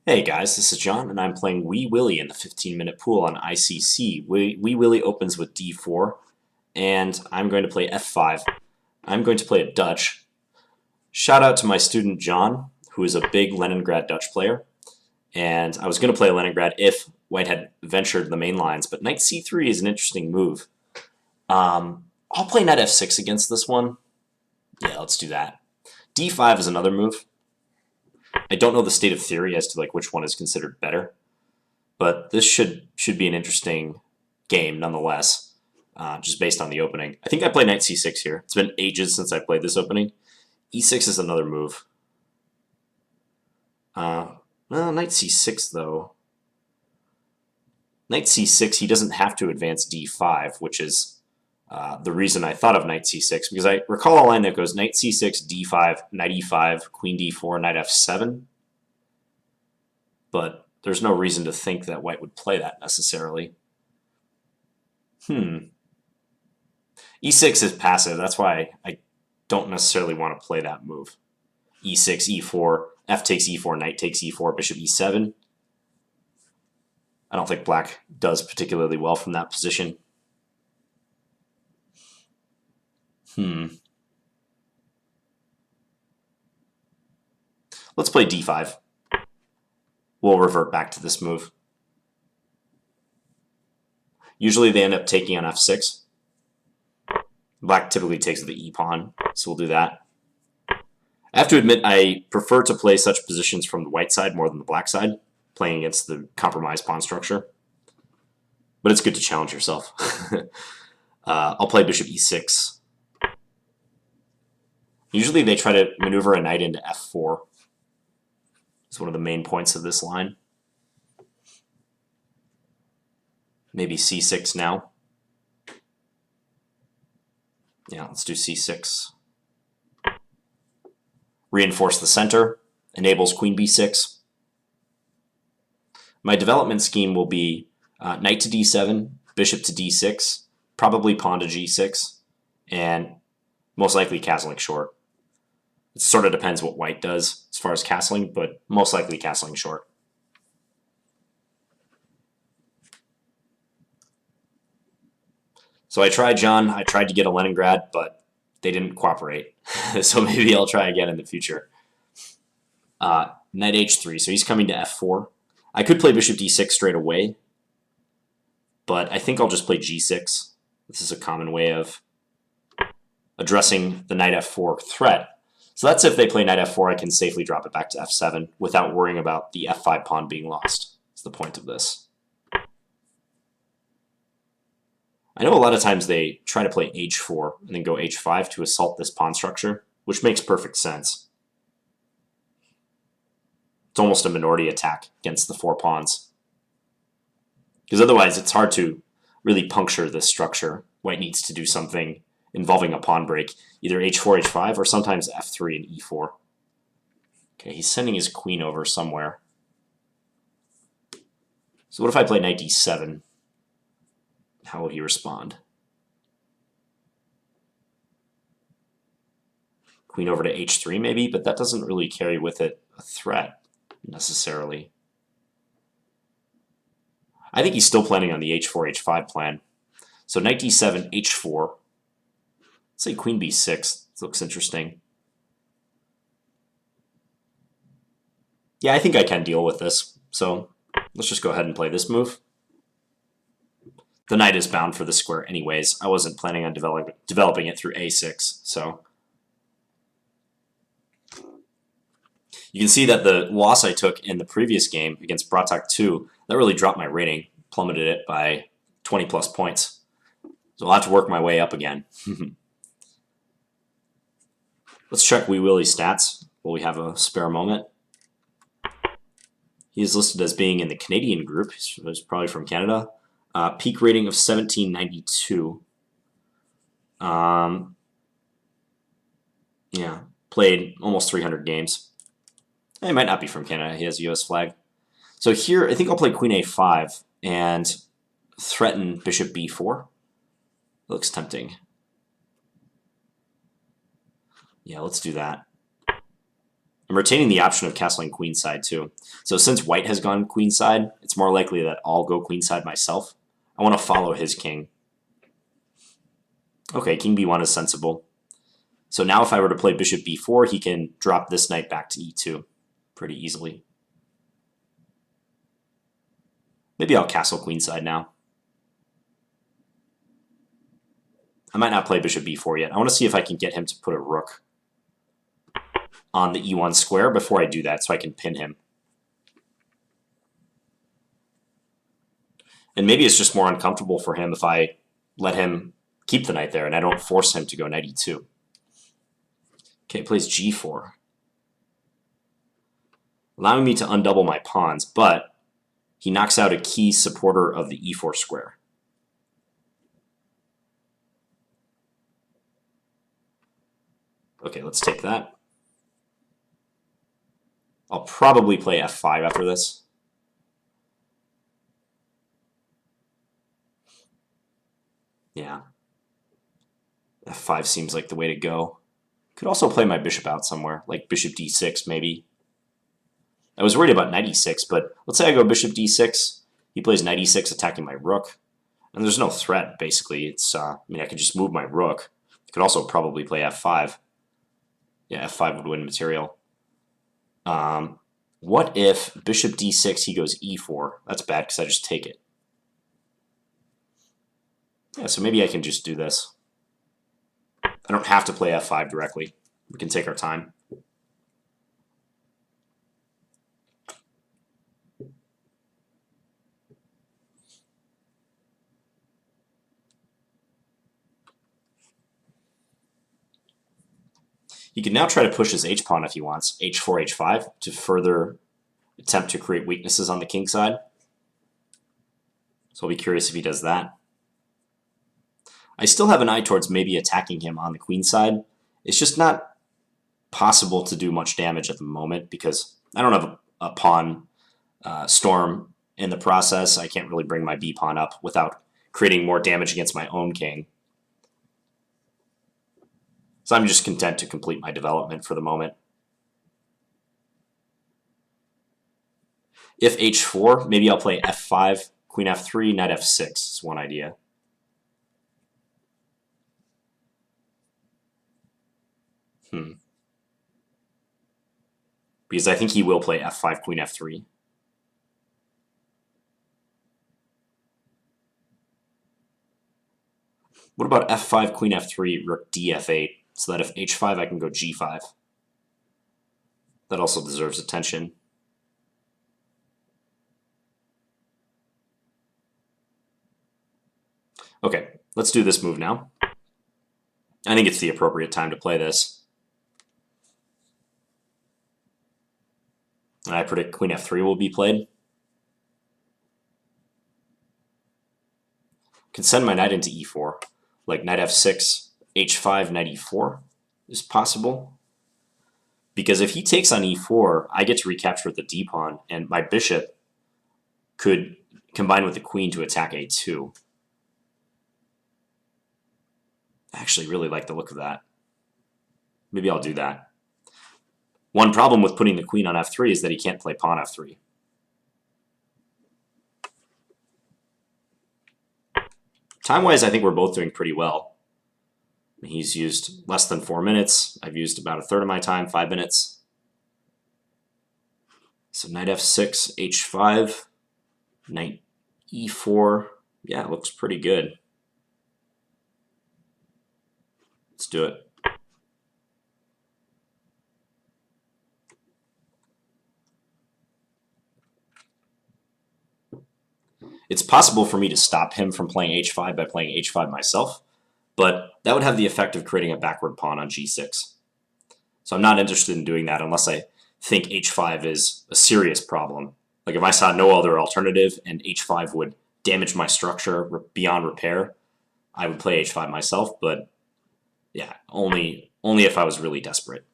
Hey guys, this is John, and I'm playing Wee Willie in the 15-minute pool on ICC. Wee Willie opens with d4, and I'm going to play f5. I'm going to play a Dutch. Shout out to my student John, who is a big Leningrad Dutch player, and I was going to play Leningrad if White had ventured the main lines, but knight c3 is an interesting move. I'll play knight f6 against this one. Yeah, let's do that. d5 is another move. I don't know the state of theory as to which one is considered better, but this should be an interesting game nonetheless, just based on the opening. I think I play knight c6 here. It's been ages since I played this opening. e6 is another move. Well, knight c6 though. Knight c6, he doesn't have to advance d5, which is the reason I thought of knight c6, because I recall a line that goes knight c6, d5, knight e5, queen d4, knight f7. But there's no reason to think that White would play that necessarily. e6 is passive. That's why I don't necessarily want to play that move. e6, e4, f takes e4, knight takes e4, bishop e7. I don't think black does particularly well from that position. Let's play d5. We'll revert back to this move. Usually they end up taking on f6. Black typically takes the e-pawn, so we'll do that. I have to admit I prefer to play such positions from the white side more than the black side, playing against the compromised pawn structure. But it's good to challenge yourself. I'll play bishop e6. Usually they try to maneuver a knight into f4. It's one of the main points of this line. Maybe c6 now. Yeah, let's do c6. Reinforce the center. Enables queen b6. My development scheme will be knight to d7, bishop to d6, probably pawn to g6, and most likely castling short. It sort of depends what white does as far as castling, but most likely castling short. So I tried, John. I tried to get a Leningrad, but they didn't cooperate. So maybe I'll try again in the future. Knight h3, so he's coming to f4. I could play bishop d6 straight away, but I think I'll just play g6. This is a common way of addressing the knight f4 threat. So that's if they play knight f4, I can safely drop it back to f7 without worrying about the f5 pawn being lost. That's the point of this. I know a lot of times they try to play h4 and then go h5 to assault this pawn structure, which makes perfect sense. It's almost a minority attack against the four pawns. Because otherwise it's hard to really puncture this structure. White needs to do something involving a pawn break, either h4, h5, or sometimes f3 and e4. Okay, he's sending his queen over somewhere. So what if I play knight d7? How will he respond? Queen over to h3 maybe, but that doesn't really carry with it a threat necessarily. I think he's still planning on the h4, h5 plan. So knight d7, h4. Let's say queen b6. This looks interesting. Yeah, I think I can deal with this. So let's just go ahead and play this move. The knight is bound for the square anyways. I wasn't planning on developing it through a6. So you can see that the loss I took in the previous game against Bratak 2, that really dropped my rating, plummeted it by 20 plus points. So I'll have to work my way up again. Let's check Wee Willie's stats while we have a spare moment. He is listed as being in the Canadian group. He's probably from Canada. Peak rating of 1792. Yeah, played almost 300 games. He might not be from Canada. He has a US flag. So here, I think I'll play queen a5 and threaten bishop b4. Looks tempting. Yeah, let's do that. I'm retaining the option of castling queenside too. So since white has gone queenside, it's more likely that I'll go queenside myself. I want to follow his king. Okay, king b1 is sensible. So now if I were to play bishop b4, he can drop this knight back to e2 pretty easily. Maybe I'll castle queenside now. I might not play bishop b4 yet. I want to see if I can get him to put a rook on the e1 square before I do that so I can pin him. And maybe it's just more uncomfortable for him if I let him keep the knight there and I don't force him to go knight e2. Okay, plays g4. Allowing me to undouble my pawns, but he knocks out a key supporter of the e4 square. Okay, let's take that. I'll probably play f5 after this. Yeah. f5 seems like the way to go. Could also play my bishop out somewhere, like bishop d6 maybe. I was worried about knight e6, but let's say I go bishop d6. He plays knight e6 attacking my rook. And there's no threat, basically. It's I mean, I could just move my rook. I could also probably play f5. Yeah, f5 would win material. What if bishop d6, he goes e4? That's bad because I just take it. Yeah, so maybe I can just do this. I don't have to play f5 directly. We can take our time. He can now try to push his h-pawn if he wants, h4, h5, to further attempt to create weaknesses on the king side. So I'll be curious if he does that. I still have an eye towards maybe attacking him on the queen side. It's just not possible to do much damage at the moment because I don't have a pawn storm in the process. I can't really bring my b-pawn up without creating more damage against my own king. So I'm just content to complete my development for the moment. If h4, maybe I'll play f5, queen f3, knight f6 is one idea. Because I think he will play f5, queen f3. What about f5, queen f3, rook df8, so that if h5, I can go g5. That also deserves attention. Okay, let's do this move now. I think it's the appropriate time to play this. And I predict queen f3 will be played. Can send my knight into e4, like knight f6, h5, knight e4 is possible. Because if he takes on e4, I get to recapture the d-pawn, and my bishop could combine with the queen to attack a2. I actually really like the look of that. Maybe I'll do that. One problem with putting the queen on f3 is that he can't play pawn f3. Time-wise, I think we're both doing pretty well. He's used less than 4 minutes. I've used about a third of my time, 5 minutes. So knight f6, h5, knight e4. Yeah, it looks pretty good. Let's do it. It's possible for me to stop him from playing h5 by playing h5 myself, but that would have the effect of creating a backward pawn on g6. So I'm not interested in doing that unless I think h5 is a serious problem. Like if I saw no other alternative and h5 would damage my structure beyond repair, I would play h5 myself, but yeah, only if I was really desperate.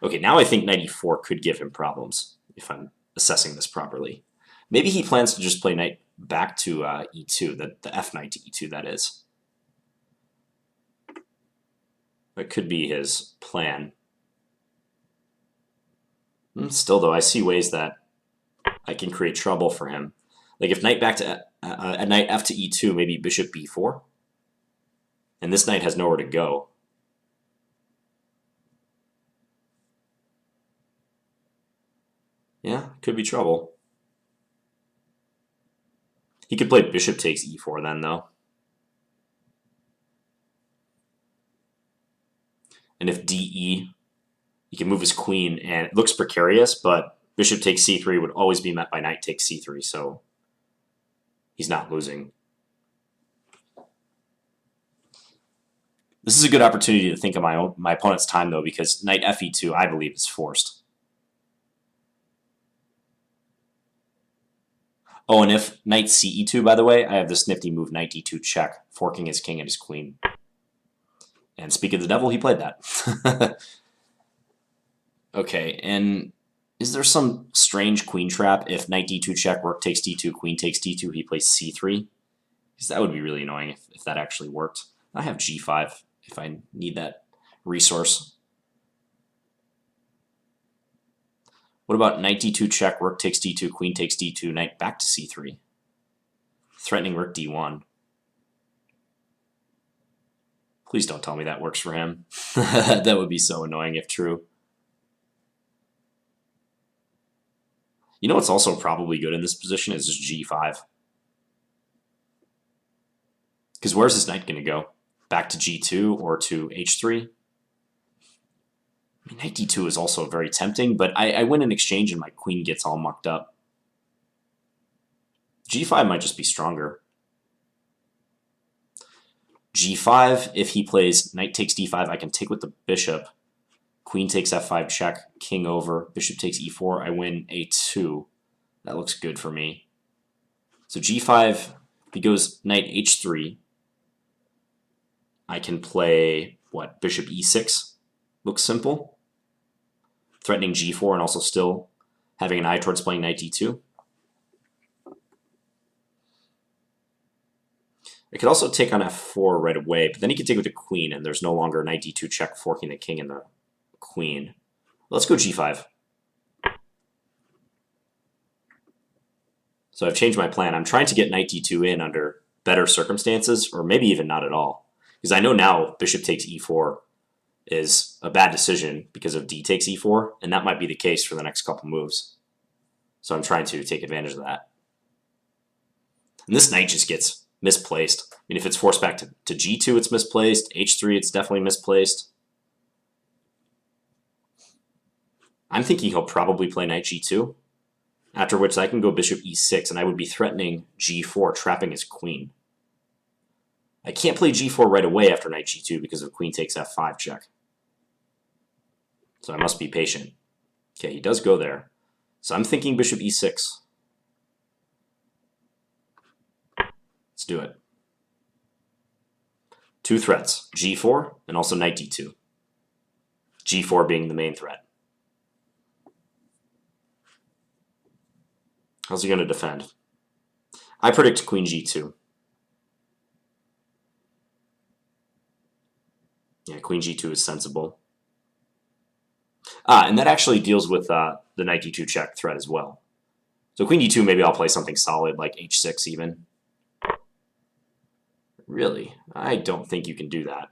Okay, now I think knight e4 could give him problems if I'm assessing this properly. Maybe he plans to just play knight back to e2, the f knight to e2, that is. That could be his plan. Still, though, I see ways that I can create trouble for him. Like if knight back to knight f to e2, maybe bishop b4, and this knight has nowhere to go. Yeah, could be trouble. He could play bishop takes e4 then, though. And if de, he can move his queen, and it looks precarious, but bishop takes c3 would always be met by knight takes c3, so he's not losing. This is a good opportunity to think of my opponent's time, though, because knight fe2, I believe, is forced. Oh, and if knight ce2, by the way, I have this nifty move, knight d2 check, forking his king and his queen. And speak of the devil, he played that. Okay, and is there some strange queen trap if knight d2 check, rook takes d2, queen takes d2, he plays c3? Because that would be really annoying if that actually worked. I have g5 if I need that resource. What about knight d2 check, rook takes d2, queen takes d2, knight back to c3? Threatening rook d1. Please don't tell me that works for him. That would be so annoying if true. You know what's also probably good in this position is just g5. Because where's this knight going to go? Back to g2 or to h3? I mean, knight d2 is also very tempting, but I win an exchange and my queen gets all mucked up. g5 might just be stronger. g5, if he plays knight takes d5, I can take with the bishop. Queen takes f5 check, king over, bishop takes e4, I win a2. That looks good for me. So g5, if he goes knight h3, I can play, what, bishop e6? Looks simple. Threatening g4 and also still having an eye towards playing knight d2. I could also take on f4 right away, but then he could take with the queen, and there's no longer knight d2 check forking the king and the queen. Let's go g5. So I've changed my plan. I'm trying to get knight d2 in under better circumstances, or maybe even not at all. Because I know now bishop takes e4 is a bad decision because of d takes e4, and that might be the case for the next couple moves. So I'm trying to take advantage of that. And this knight just gets misplaced. I mean, if it's forced back to g2, it's misplaced. h3, it's definitely misplaced. I'm thinking he'll probably play knight g2, after which I can go bishop e6, and I would be threatening g4, trapping his queen. I can't play g4 right away after knight g2 because of queen takes f5 check. So I must be patient. Okay, he does go there. So I'm thinking bishop e6. Let's do it. Two threats, g4 and also knight d2. g4 being the main threat. How's he going to defend? I predict queen g2. Yeah, queen g2 is sensible. And that actually deals with the knight d2 check threat as well. So queen d2, maybe I'll play something solid like h6 even. Really? I don't think you can do that.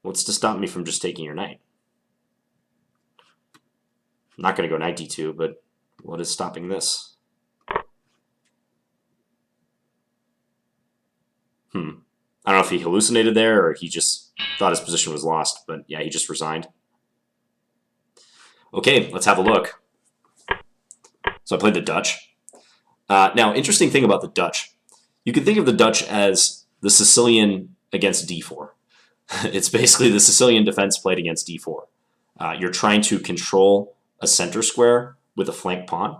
What's to stop me from just taking your knight? I'm not going to go knight d2, but what is stopping this? I don't know if he hallucinated there or he just thought his position was lost, but yeah, he just resigned. Okay, let's have a look. So I played the Dutch. Now, interesting thing about the Dutch. You could think of the Dutch as the Sicilian against d4. It's basically the Sicilian defense played against d4. You're trying to control a center square with a flank pawn.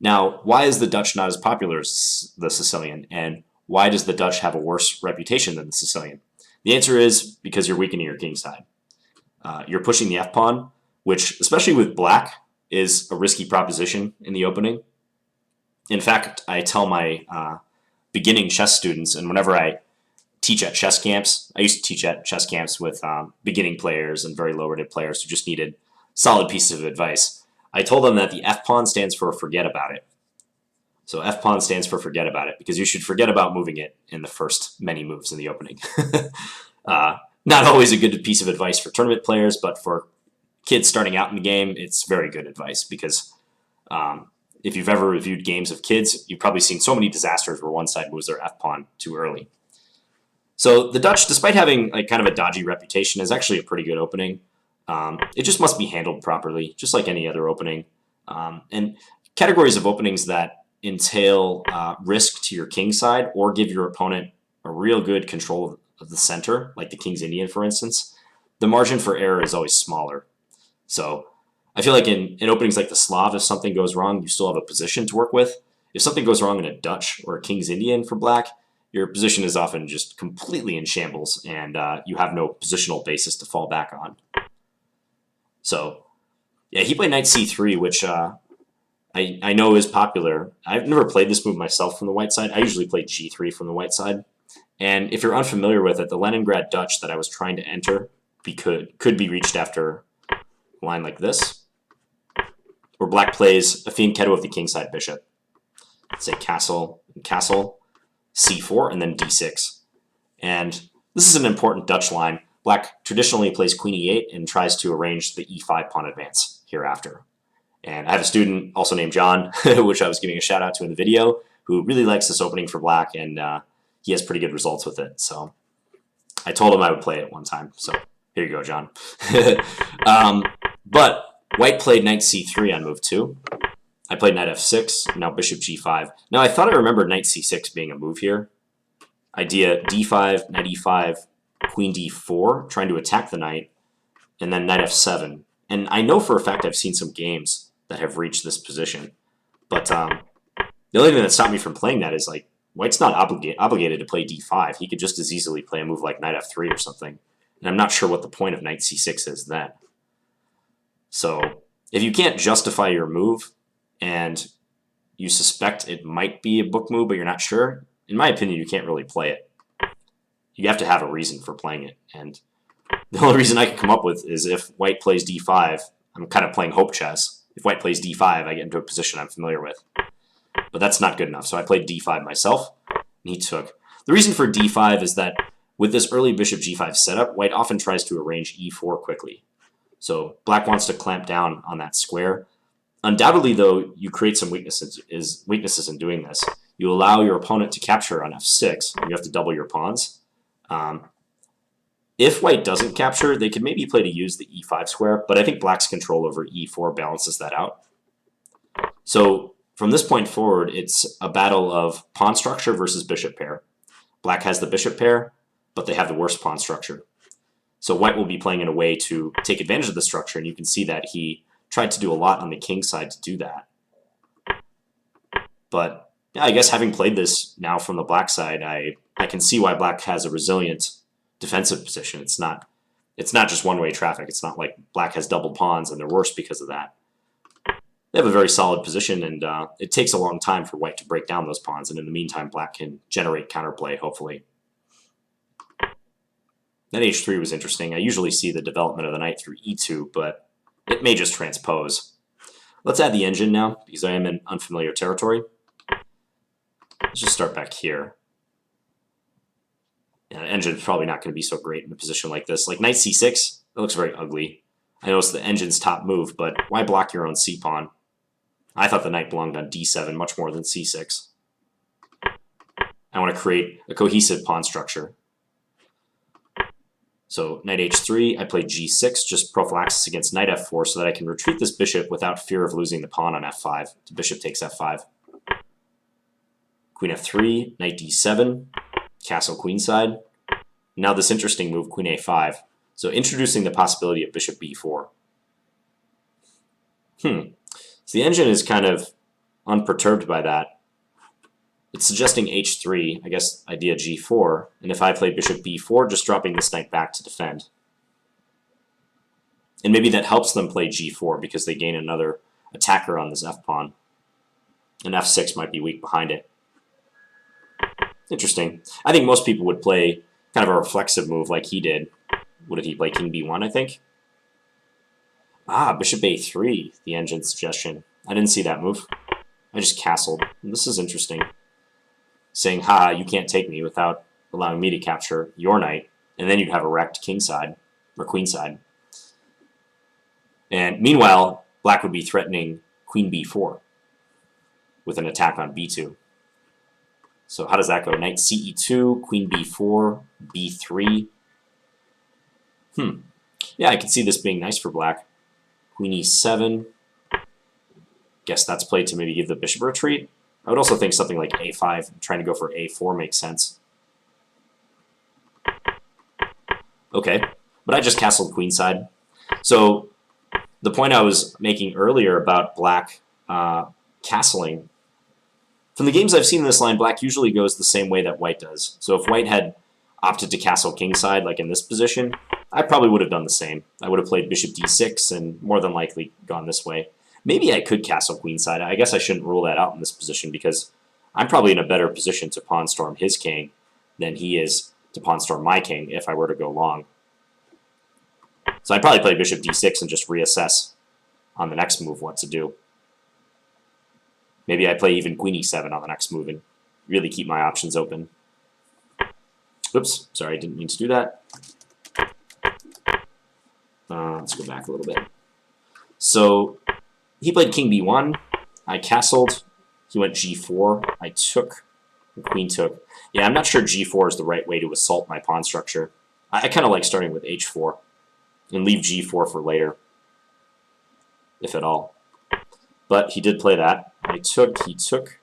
Now, why is the Dutch not as popular as the Sicilian? And why does the Dutch have a worse reputation than the Sicilian? The answer is because you're weakening your king side. You're pushing the f-pawn, which, especially with black, is a risky proposition in the opening. In fact, I tell my beginning chess students, and whenever I teach at chess camps, I used to teach at chess camps with beginning players and very low-rated players who just needed solid piece of advice. I told them that the F-pawn stands for forget about it. So F-pawn stands for forget about it, because you should forget about moving it in the first many moves in the opening. Not always a good piece of advice for tournament players, but for kids starting out in the game, it's very good advice, because if you've ever reviewed games of kids, you've probably seen so many disasters where one side moves their F-pawn too early. So the Dutch, despite having like kind of a dodgy reputation, is actually a pretty good opening. It just must be handled properly, just like any other opening. And categories of openings that entail risk to your king side or give your opponent a real good control of the center, like the King's Indian, for instance, the margin for error is always smaller. So I feel like in openings like the Slav, if something goes wrong, you still have a position to work with. If something goes wrong in a Dutch or a King's Indian for black, your position is often just completely in shambles, and you have no positional basis to fall back on. So, yeah, he played knight c3, which I know is popular. I've never played this move myself from the white side. I usually play g3 from the white side. And if you're unfamiliar with it, the Leningrad Dutch that I was trying to enter could be reached after a line like this, where black plays a fianchetto of the kingside bishop. Say castle, castle, c4, and then d6. And this is an important Dutch line. Black traditionally plays queen e8 and tries to arrange the e5 pawn advance hereafter. And I have a student also named John, which I was giving a shout out to in the video, who really likes this opening for black, and he has pretty good results with it. So I told him I would play it one time. So here you go, John. But white played knight c3 on move 2. I played knight f6, now bishop g5. Now I thought I remembered knight c6 being a move here. Idea d5, knight e5, queen d4, trying to attack the knight, and then knight f7. And I know for a fact I've seen some games that have reached this position. But the only thing that stopped me from playing that is like white's not obligated to play d5. He could just as easily play a move like knight f3 or something. And I'm not sure what the point of knight c6 is then. So if you can't justify your move and you suspect it might be a book move but you're not sure, in my opinion, you can't really play it. You have to have a reason for playing it. And the only reason I can come up with is if white plays d5, I'm kind of playing hope chess. If white plays d5, I get into a position I'm familiar with. But that's not good enough, so I played d5 myself, and he took. The reason for d5 is that with this early bishop g5 setup, white often tries to arrange e4 quickly. So black wants to clamp down on that square. Undoubtedly, though, you create some weaknesses in doing this. You allow your opponent to capture on f6, and you have to double your pawns. If white doesn't capture, they could maybe play to use the e5 square, but I think black's control over e4 balances that out. So from this point forward, it's a battle of pawn structure versus bishop pair. Black has the bishop pair, but they have the worst pawn structure. So white will be playing in a way to take advantage of the structure, and you can see that he tried to do a lot on the king side to do that. But yeah, I guess having played this now from the black side, I can see why black has a resilient defensive position. It's not just one-way traffic. It's not like black has double pawns and they're worse because of that. They have a very solid position, and it takes a long time for white to break down those pawns, and in the meantime, black can generate counterplay, hopefully. Knight h3 was interesting. I usually see the development of the knight through e2, but it may just transpose. Let's add the engine now, because I am in unfamiliar territory. Let's just start back here. Yeah, the engine's probably not going to be so great in a position like this. Like knight c6, that looks very ugly. I know it's the engine's top move, but why block your own c-pawn? I thought the knight belonged on d7 much more than c6. I want to create a cohesive pawn structure. So knight h3, I play g6, just prophylaxis against knight f4 so that I can retreat this bishop without fear of losing the pawn on f5. The bishop takes f5. Queen f3, knight d7, castle queenside. Now this interesting move, queen a5. So introducing the possibility of bishop b4. So the engine is kind of unperturbed by that. It's suggesting h3, I guess idea g4, and if I play bishop b4, just dropping this knight back to defend. And maybe that helps them play g4 because they gain another attacker on this f-pawn. And f6 might be weak behind it. Interesting. I think most people would play kind of a reflexive move like he did. What did he play? King b1, I think? Ah, bishop a3, the engine suggestion. I didn't see that move. I just castled. This is interesting. Saying, ha, you can't take me without allowing me to capture your knight, and then you'd have a wrecked kingside, or queenside. And meanwhile, black would be threatening queen b4 with an attack on b2. So how does that go? Knight ce2, queen b4, b3. Yeah, I can see this being nice for black. Queen e7. Guess that's played to maybe give the bishop a retreat. I would also think something like a5, trying to go for a4 makes sense. Okay, but I just castled queenside. So the point I was making earlier about black castling, from the games I've seen in this line, black usually goes the same way that white does. So if white had opted to castle kingside, like in this position, I probably would have done the same. I would have played bishop d6 and more than likely gone this way. Maybe I could castle queenside. I guess I shouldn't rule that out in this position because I'm probably in a better position to pawn storm his king than he is to pawn storm my king if I were to go long. So I'd probably play bishop d6 and just reassess on the next move what to do. Maybe I play even queen e7 on the next move and really keep my options open. Oops, sorry, I didn't mean to do that. Let's go back a little bit. So he played king b1. I castled. He went g4. I took. The queen took. Yeah, I'm not sure g4 is the right way to assault my pawn structure. I kind of like starting with h4 and leave g4 for later, if at all. But he did play that. I took. He took.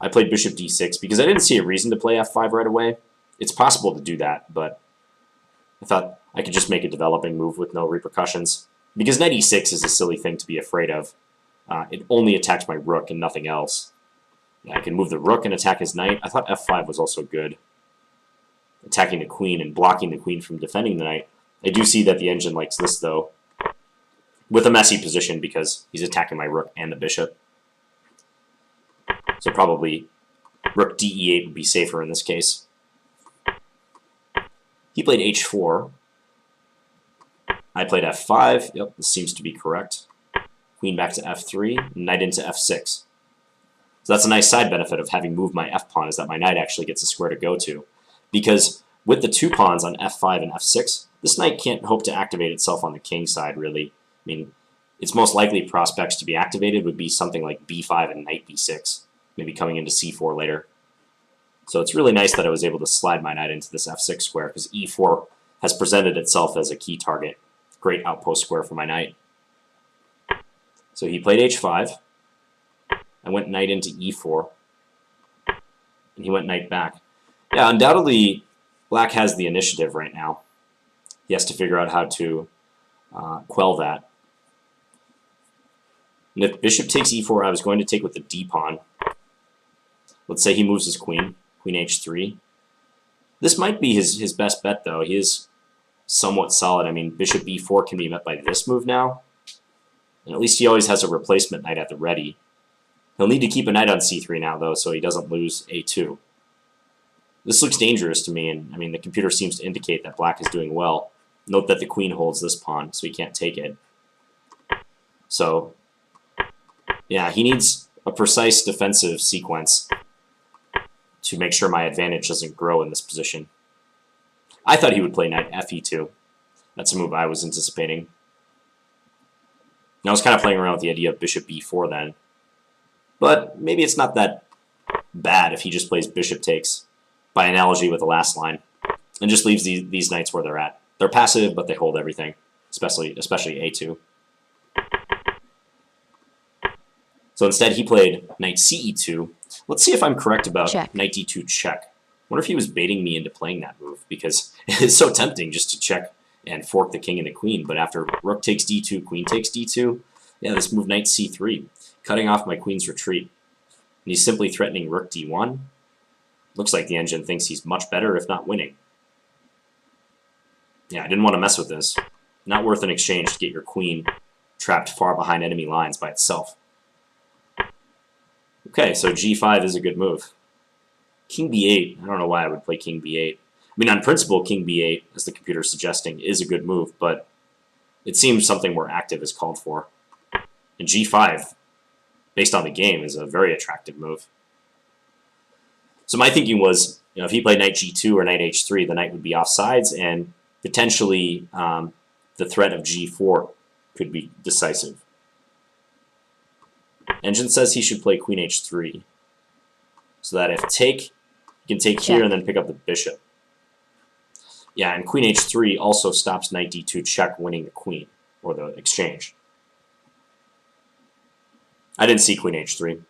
I played bishop d6 because I didn't see a reason to play f5 right away. It's possible to do that, but I thought I could just make a developing move with no repercussions. Because knight e6 is a silly thing to be afraid of. It only attacks my rook and nothing else. Yeah, I can move the rook and attack his knight. I thought f5 was also good. Attacking the queen and blocking the queen from defending the knight. I do see that the engine likes this, though, with a messy position because he's attacking my rook and the bishop. So probably rook de8 would be safer in this case. He played h4. I played f5. Yep, this seems to be correct. Queen back to f3, knight into f6. So that's a nice side benefit of having moved my f-pawn, is that my knight actually gets a square to go to. Because with the two pawns on f5 and f6, this knight can't hope to activate itself on the king side, really. I mean, its most likely prospects to be activated would be something like b5 and knight b6, maybe coming into c4 later. So it's really nice that I was able to slide my knight into this f6 square, because e4 has presented itself as a key target. Great outpost square for my knight. So he played h5. I went knight into e4. And he went knight back. Yeah, undoubtedly, black has the initiative right now. He has to figure out how to quell that. And if bishop takes e4, I was going to take with the d-pawn. Let's say he moves his queen. Queen h3. This might be his best bet, though. He is somewhat solid. I mean, bishop b4 can be met by this move now. And at least he always has a replacement knight at the ready. He'll need to keep a knight on c3 now, though, so he doesn't lose a2. This looks dangerous to me, and I mean, the computer seems to indicate that black is doing well. Note that the queen holds this pawn, so he can't take it. So, yeah, he needs a precise defensive sequence to make sure my advantage doesn't grow in this position. I thought he would play knight fe2. That's a move I was anticipating. I was kind of playing around with the idea of bishop b4 then. But maybe it's not that bad if he just plays bishop takes, by analogy with the last line, and just leaves these knights where they're at. They're passive, but they hold everything, especially a2. So instead, he played knight ce2. Let's see if I'm correct about check. Knight d2 check. I wonder if he was baiting me into playing that move, because it's so tempting just to check and fork the king and the queen. But after rook takes d2, queen takes d2, yeah, this move knight c3, cutting off my queen's retreat. And he's simply threatening rook d1. Looks like the engine thinks he's much better, if not winning. Yeah, I didn't want to mess with this. Not worth an exchange to get your queen trapped far behind enemy lines by itself. Okay, so g5 is a good move. King b8, I don't know why I would play king b8. I mean, on principle, king b8, as the computer is suggesting, is a good move, but it seems something more active is called for. And g5, based on the game, is a very attractive move. So my thinking was, if he played knight g2 or knight h3, the knight would be offsides, and potentially the threat of g4 could be decisive. Engine says he should play queen h3, so that if take, you can take here and then pick up the bishop. Yeah, and queen h3 also stops knight d2 check, winning the queen, or the exchange. I didn't see queen h3,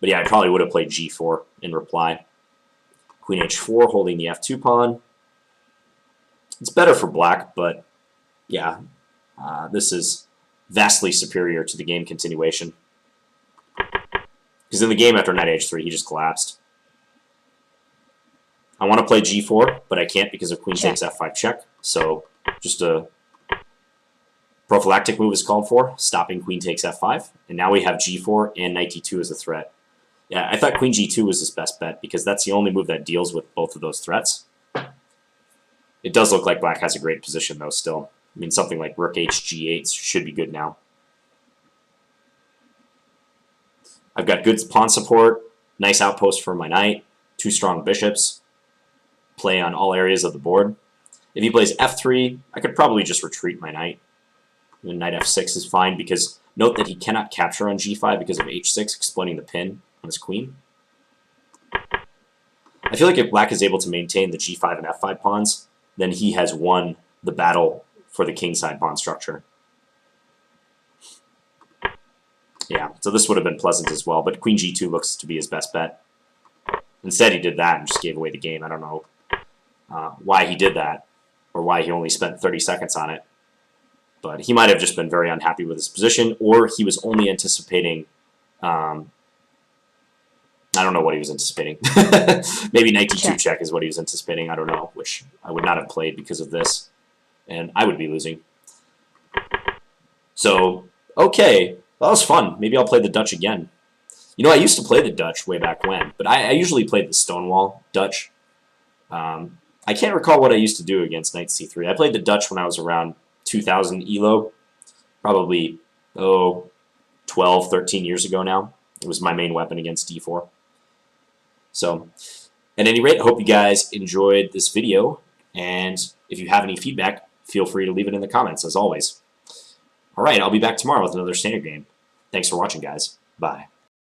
but yeah, I probably would have played g4 in reply. Queen h4 holding the f2 pawn. It's better for black, but yeah, this is vastly superior to the game continuation. Because in the game after knight h3, he just collapsed. I want to play g4, but I can't because of queen takes f5 check. So just a prophylactic move is called for, stopping queen takes f5. And now we have g4 and knight d2 as a threat. Yeah, I thought queen g2 was his best bet because that's the only move that deals with both of those threats. It does look like black has a great position, though, still. I mean, something like rook h g8 should be good now. I've got good pawn support, nice outpost for my knight, 2 strong bishops, play on all areas of the board. If he plays f3, I could probably just retreat my knight. And knight f6 is fine because note that he cannot capture on g5 because of h6, exploiting the pin on his queen. I feel like if black is able to maintain the g5 and f5 pawns, then he has won the battle for the kingside pawn structure. Yeah, so this would have been pleasant as well, but queen g2 looks to be his best bet. Instead, he did that and just gave away the game. I don't know why he did that, or why he only spent 30 seconds on it. But he might have just been very unhappy with his position, or he was only anticipating... I don't know what he was anticipating. Maybe knight d2 check is what he was anticipating. I don't know, which I would not have played because of this. And I would be losing. So, okay. That was fun. Maybe I'll play the Dutch again. You know, I used to play the Dutch way back when, but I usually played the Stonewall Dutch. I can't recall what I used to do against knight c3. I played the Dutch when I was around 2000 ELO, probably, 12, 13 years ago now. It was my main weapon against d4. So, at any rate, I hope you guys enjoyed this video, and if you have any feedback, feel free to leave it in the comments, as always. Alright, I'll be back tomorrow with another standard game. Thanks for watching, guys. Bye.